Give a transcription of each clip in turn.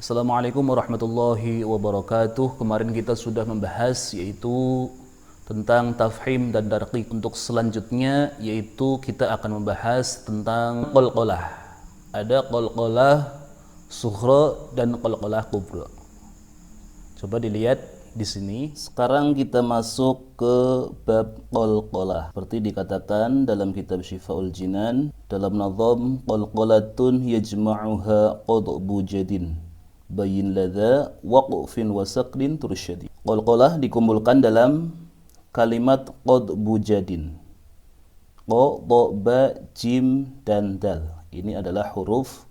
Assalamualaikum warahmatullahi wabarakatuh. Kemarin kita sudah membahas yaitu tentang tafhim dan darqiq. Untuk selanjutnya yaitu kita akan membahas tentang qalqalah. Ada qalqalah sughra dan qalqalah kubra. Coba dilihat di sini. Sekarang kita masuk ke bab qalqalah. Seperti dikatakan dalam kitab Syifaul Jinan dalam nazam qalqalatun yajma'uha qadbu jadin bayin ladha waqfin wa saqdin tursyadi. Qalqalah dikumpulkan dalam kalimat qadbu jadin. Qa, ta, ba, jim, dan dal. Ini adalah huruf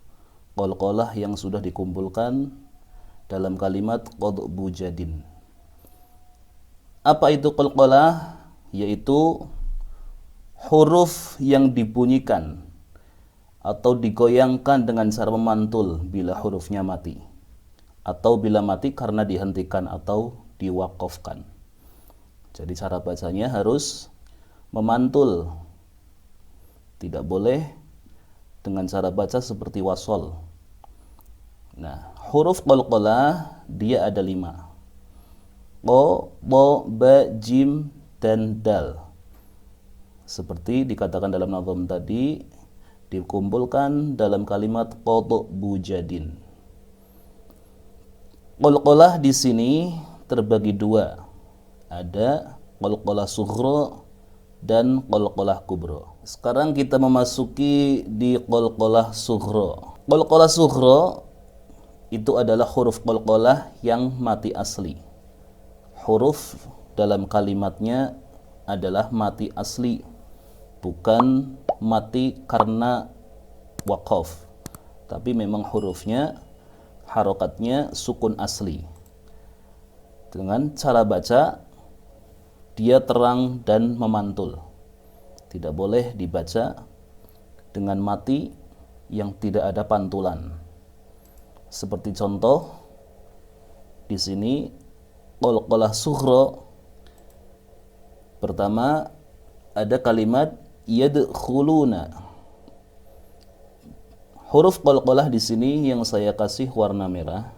qalqalah yang sudah dikumpulkan dalam kalimat qadbu jadin. Apa itu qalqalah? Yaitu huruf yang dibunyikan atau digoyangkan dengan cara memantul bila hurufnya mati, atau bila mati karena dihentikan atau diwakafkan. Jadi cara bacanya harus memantul, tidak boleh dengan cara baca seperti wasol. Nah, huruf qalqalah dia ada 5. Qa, ta, ba, jim, dan dal. Seperti dikatakan dalam nazam tadi, dikumpulkan dalam kalimat qadbu jadin. Qalqalah di sini terbagi 2. Ada qalqalah sughra dan qalqalah kubra. Sekarang kita memasuki di qalqalah sughra. Qalqalah sughra itu adalah huruf qalqalah yang mati asli. Huruf dalam kalimatnya adalah mati asli, bukan mati karena waqaf, tapi memang hurufnya harokatnya sukun asli. Dengan cara baca dia terang dan memantul, tidak boleh dibaca dengan mati yang tidak ada pantulan. Seperti contoh di sini qalqalah sughra, pertama ada kalimat yadkhuluna. Huruf qalqalah di sini yang saya kasih warna merah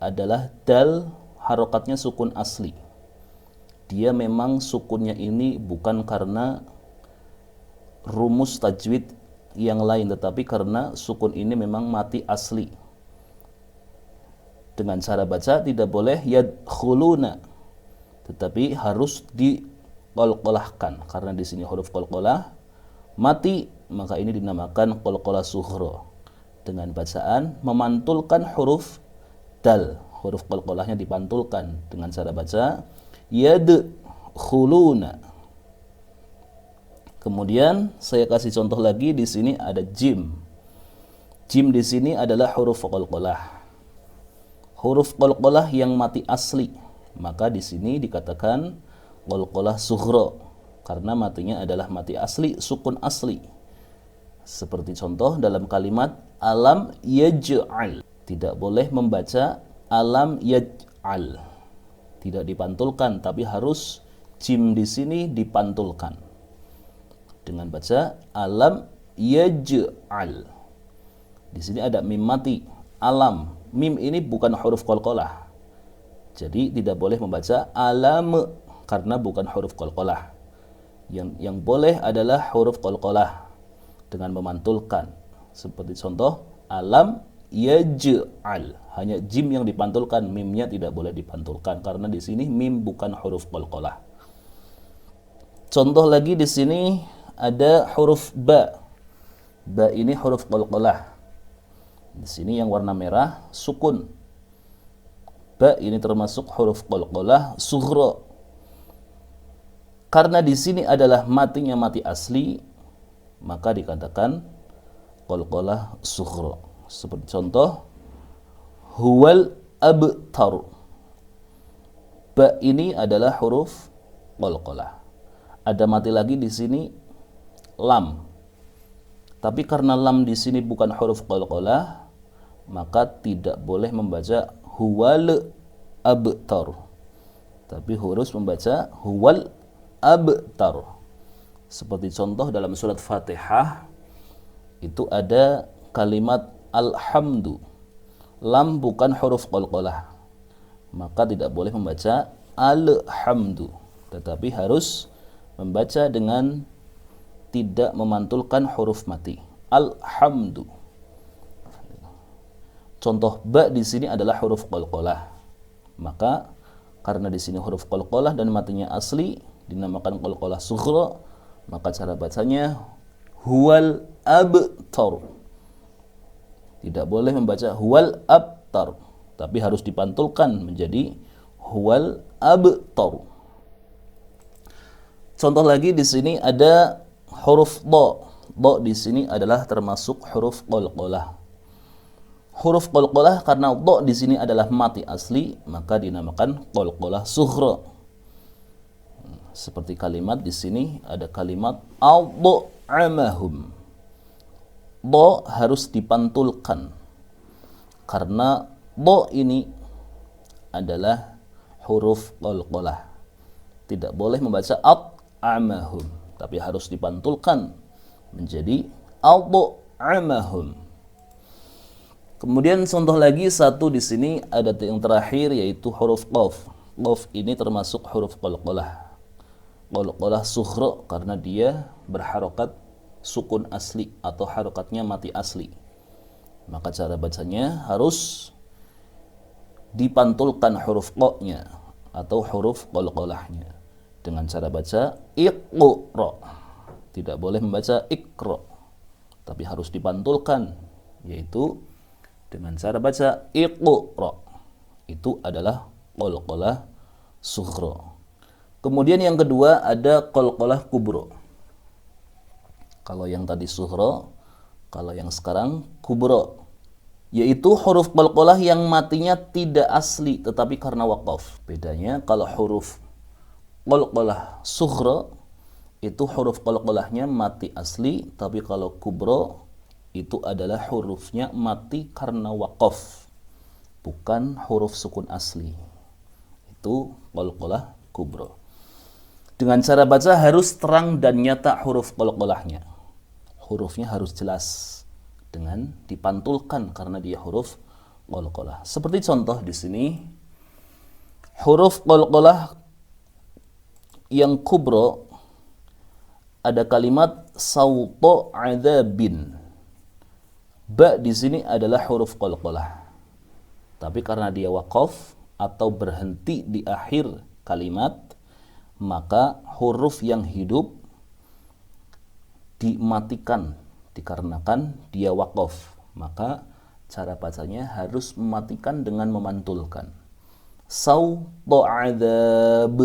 adalah dal, harokatnya sukun asli. Dia memang sukunnya ini bukan karena rumus tajwid yang lain, tetapi karena sukun ini memang mati asli. Dengan cara baca tidak boleh yadkhuluna, tetapi harus diqalqalahkan karena di sini huruf qalqalah mati, maka ini dinamakan qalqalah sughra. Dengan bacaan memantulkan huruf dal, huruf qalqalahnya dipantulkan dengan cara baca yadkhuluna. Kemudian saya kasih contoh lagi, di sini ada jim. Jim di sini adalah huruf qalqalah. Huruf qalqalah yang mati asli, maka di sini dikatakan qalqalah sughra karena matinya adalah mati asli, sukun asli. Seperti contoh dalam kalimat alam yaj'al, tidak boleh membaca alam yaj'al, tidak dipantulkan, tapi harus jim di sini dipantulkan dengan baca alam yaj'al. Di sini ada mim mati, alam. Mim ini bukan huruf qalqalah, jadi tidak boleh membaca alam karena bukan huruf qalqalah. Yang boleh adalah huruf qalqalah dengan memantulkan. Seperti contoh alam yaj'al, hanya jim yang dipantulkan, mimnya tidak boleh dipantulkan karena di sini mim bukan huruf qalqalah. Contoh lagi di sini ada huruf ba. Ba ini huruf qalqalah. Di sini yang warna merah sukun. Ba ini termasuk huruf qalqalah sughra. Karena di sini adalah matinya mati asli, maka dikatakan qalqalah sughra. Seperti contoh huwal abtar. Ba ini adalah huruf qalqalah. Ada mati lagi di sini lam. Tapi karena lam di sini bukan huruf qalqalah, maka tidak boleh membaca huwal abtar, tapi harus membaca huwal abtar. Seperti contoh dalam surat Fatihah itu ada kalimat alhamdu. Lam bukan huruf qalqalah, maka tidak boleh membaca alhamdu, tetapi harus membaca dengan tidak memantulkan huruf mati. Alhamdu. Contoh ba di sini adalah huruf qalqalah. Maka karena di sini huruf qalqalah dan matinya asli dinamakan qalqalah sughra, maka cara bacanya huwal abtar. Tidak boleh membaca huwal abtar, tapi harus dipantulkan menjadi huwal abtar. Contoh lagi di sini ada huruf dha. Dha di sini adalah termasuk huruf qalqalah. Huruf qalqalah karena dha di sini adalah mati asli, maka dinamakan qalqalah sughra. Seperti kalimat di sini ada kalimat ad'amahum. Dha harus dipantulkan karena dha ini adalah huruf qalqalah. Tidak boleh membaca at'amahum, tapi harus dipantulkan menjadi ad'amahum. Kemudian contoh lagi satu di sini ada yang terakhir yaitu huruf qaf. Qaf ini termasuk huruf qalqalah. Qalqalah sughra karena dia berharokat sukun asli atau harokatnya mati asli. Maka cara bacanya harus dipantulkan huruf qa-nya atau huruf qalqalahnya dengan cara baca iqra. Tidak boleh membaca ikra, tapi harus dipantulkan, yaitu dengan cara baca iqra. Itu adalah qalqalah sughra. Kemudian yang kedua ada qalqalah kubra. Kalau yang tadi sughra, kalau yang sekarang kubra, yaitu huruf qalqalah yang matinya tidak asli tetapi karena waqaf. Bedanya kalau huruf qalqalah sughra itu huruf qalqalahnya mati asli, tapi kalau kubra itu adalah hurufnya mati karena waqaf, bukan huruf sukun asli. Itu qalqalah kubra. Dengan cara baca harus terang dan nyata huruf qalqalahnya. Hurufnya harus jelas dengan dipantulkan karena dia huruf qalqalah. Seperti contoh di sini huruf qalqalah yang kubra ada kalimat sauta adzabin. Ba di sini adalah huruf qalqalah. Tapi karena dia waqaf atau berhenti di akhir kalimat, maka huruf yang hidup dimatikan dikarenakan dia waqaf. Maka cara bacanya harus mematikan dengan memantulkan. Sauta adzab.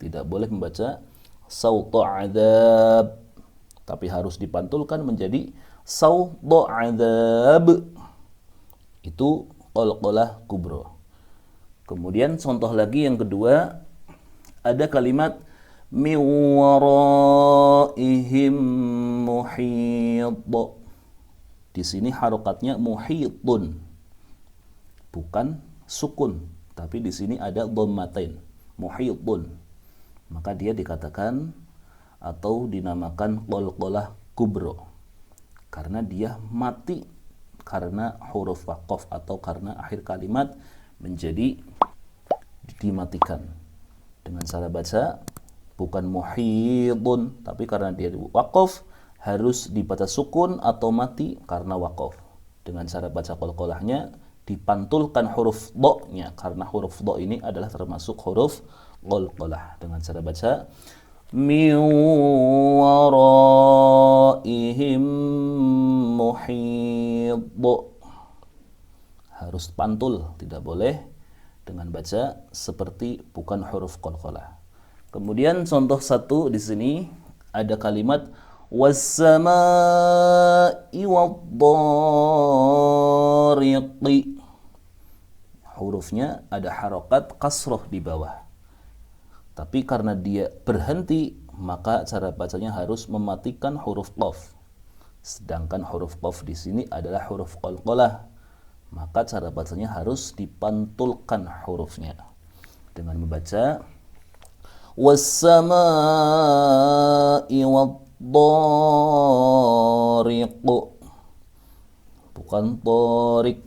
Tidak boleh membaca sauta adzab, tapi harus dipantulkan menjadi sauta adzab. Itu qalqalah kubra. Kemudian contoh lagi yang kedua ada kalimat min waraihim muhit. Di sini harokatnya muhitun, bukan sukun, tapi di sini ada dhammatain, muhitun. Maka dia dikatakan atau dinamakan qalqalah kubra karena dia mati karena huruf waqaf atau karena akhir kalimat menjadi dimatikan. Dengan cara baca bukan muhitun, tapi karena dia waqaf harus dibaca sukun atau mati karena waqaf. Dengan cara baca qalqalahnya dipantulkan huruf dha-nya karena huruf dha ini adalah termasuk huruf qalqalah. Dengan cara baca min waraihim muhit. Harus pantul, tidak boleh dengan baca seperti bukan huruf qalqalah. Kemudian contoh satu di sini ada kalimat was-samaa'i wad-dhariqi. Hurufnya ada harokat kasroh di bawah. Tapi karena dia berhenti, maka cara bacanya harus mematikan huruf qaf. Sedangkan huruf qaf di sini adalah huruf qalqalah. Maka cara bacanya harus dipantulkan hurufnya dengan membaca was-samaa'i wad-dhariq, bukan tariq,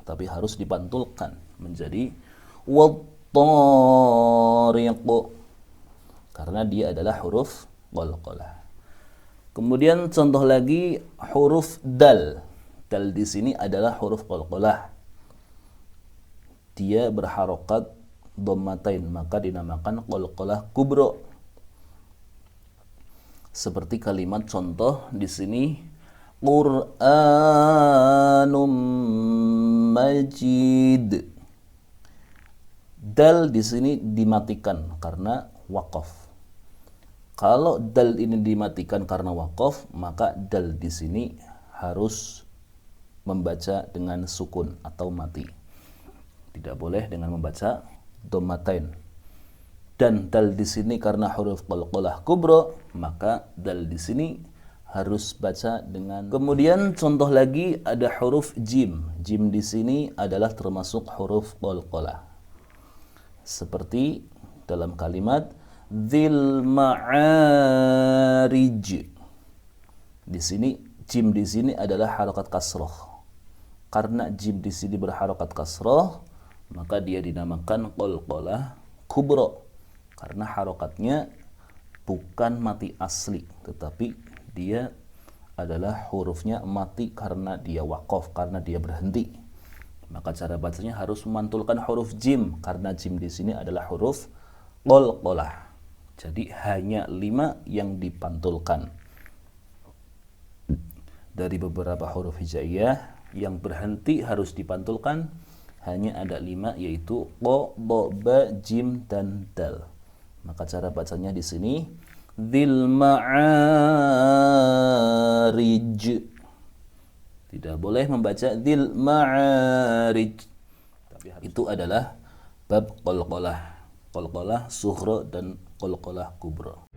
tetapi harus dipantulkan menjadi wattariq karena dia adalah huruf qalqalah. Kemudian contoh lagi huruf dal. Dal di sini adalah huruf qalqalah. Dia berharokat dhammatain, maka dinamakan qalqalah kubra. Seperti kalimat contoh di sini Qur'anum Majid. Dal di sini dimatikan karena waqaf. Kalau dal ini dimatikan karena waqaf, maka dal di sini harus membaca dengan sukun atau mati. Tidak boleh dengan membaca dhammatain. Dan dal di sini karena huruf qalqalah kubra, maka dal di sini harus baca dengan. Kemudian contoh lagi ada huruf jim. Jim di sini adalah termasuk huruf qalqalah. Seperti dalam kalimat dzil ma'arij. Di sini jim di sini adalah harakat kasrah. Karena jim di sini berharakat kasrah, maka dia dinamakan qalqalah kubra. Karena harokatnya bukan mati asli, tetapi dia adalah hurufnya mati karena dia waqaf, karena dia berhenti. Maka cara bacanya harus memantulkan huruf jim, karena jim di sini adalah huruf qalqalah. Jadi hanya 5 yang dipantulkan. Dari beberapa huruf hijaiyah yang berhenti harus dipantulkan hanya ada 5, yaitu qa, dha, ba, jim, dan dal. Maka cara bacanya di sini dzil ma'arij. Tidak boleh membaca dzil ma'arij. Itu adalah bab qalqalah. Qalqalah sughra dan qalqalah kubra.